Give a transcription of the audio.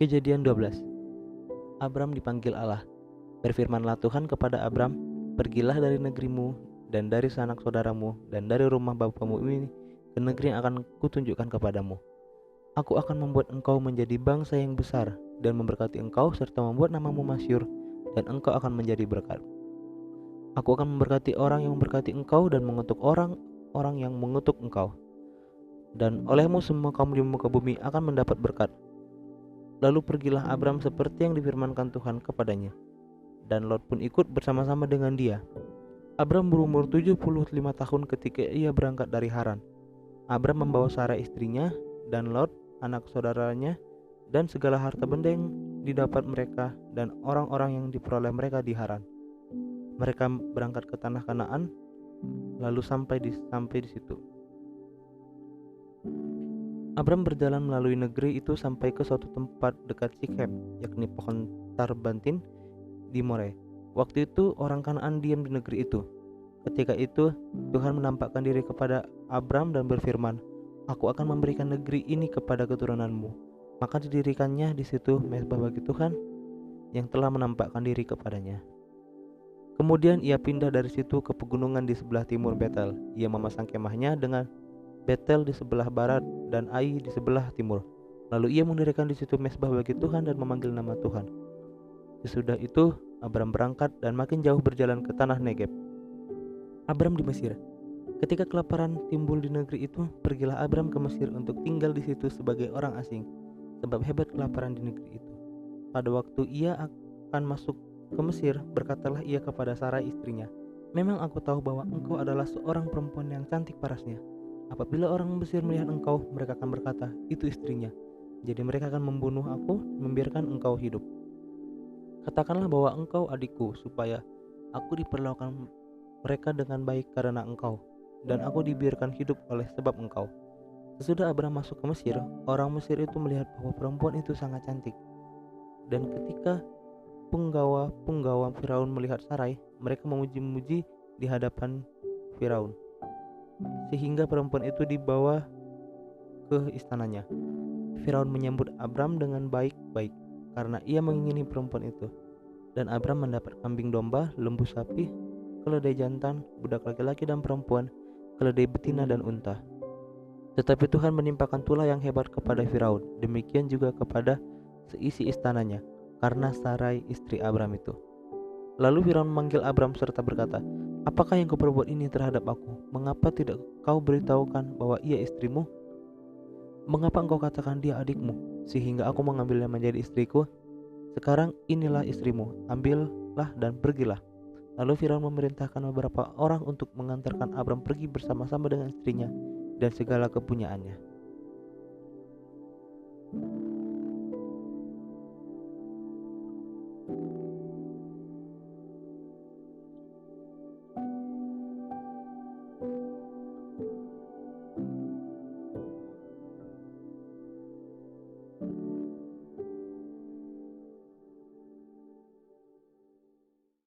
Kejadian 12. Abram dipanggil Allah. Berfirmanlah Tuhan kepada Abram, "Pergilah dari negerimu dan dari sanak saudaramu dan dari rumah bapamu ini ke negeri yang akan kutunjukkan kepadamu. Aku akan membuat engkau menjadi bangsa yang besar dan memberkati engkau serta membuat namamu masyhur, dan engkau akan menjadi berkat. Aku akan memberkati orang yang memberkati engkau dan mengutuk orang-orang yang mengutuk engkau. Dan olehmu semua kaum di muka bumi akan mendapat berkat." Lalu pergilah Abram seperti yang difirmankan Tuhan kepadanya, dan Lot pun ikut bersama-sama dengan dia. Abram berumur 75 tahun ketika ia berangkat dari Haran. Abram membawa Sarai istrinya, dan Lot anak saudaranya, dan segala harta benda yang didapat mereka dan orang-orang yang diperoleh mereka di Haran. Mereka berangkat ke tanah Kanaan, lalu sampai di situ. Abram berjalan melalui negeri itu sampai ke suatu tempat dekat Sikhem, yakni pohon tarbantin di More. Waktu itu orang Kanaan diam di negeri itu. Ketika itu Tuhan menampakkan diri kepada Abram dan berfirman, "Aku akan memberikan negeri ini kepada keturunanmu." Maka didirikannya di situ mezbah bagi Tuhan yang telah menampakkan diri kepadanya. Kemudian ia pindah dari situ ke pegunungan di sebelah timur Betel. Ia memasang kemahnya dengan Betel di sebelah barat dan Ai di sebelah timur. Lalu ia mendirikan di situ mezbah bagi Tuhan dan memanggil nama Tuhan. Sesudah itu Abram berangkat dan makin jauh berjalan ke tanah Negeb. Abram di Mesir. Ketika kelaparan timbul di negeri itu, pergilah Abram ke Mesir untuk tinggal di situ sebagai orang asing, sebab hebat kelaparan di negeri itu. Pada waktu ia akan masuk ke Mesir, berkatalah ia kepada Sarai istrinya, "Memang aku tahu bahwa engkau adalah seorang perempuan yang cantik parasnya. Apabila orang Mesir melihat engkau, mereka akan berkata, 'Itu istrinya.' Jadi mereka akan membunuh aku, membiarkan engkau hidup. Katakanlah bahwa engkau adikku, supaya aku diperlakukan mereka dengan baik karena engkau, dan aku dibiarkan hidup oleh sebab engkau." Sesudah Abraham masuk ke Mesir, orang Mesir itu melihat bahwa perempuan itu sangat cantik. Dan ketika punggawa Firaun melihat Sarai, mereka memuji-muji di hadapan Firaun, sehingga perempuan itu dibawa ke istananya. Firaun menyambut Abram dengan baik-baik karena ia mengingini perempuan itu. Dan Abram mendapat kambing domba, lembu sapi, keledai jantan, budak laki-laki dan perempuan, keledai betina dan unta. Tetapi Tuhan menimpakan tulah yang hebat kepada Firaun, demikian juga kepada seisi istananya, karena Sarai istri Abram itu. Lalu Firaun memanggil Abram serta berkata, "Apakah yang kau perbuat ini terhadap aku? Mengapa tidak kau beritahukan bahwa ia istrimu? Mengapa engkau katakan dia adikmu, sehingga aku mengambilnya menjadi istriku? Sekarang inilah istrimu, ambillah dan pergilah." Lalu Firaun memerintahkan beberapa orang untuk mengantarkan Abram pergi bersama-sama dengan istrinya dan segala kepunyaannya.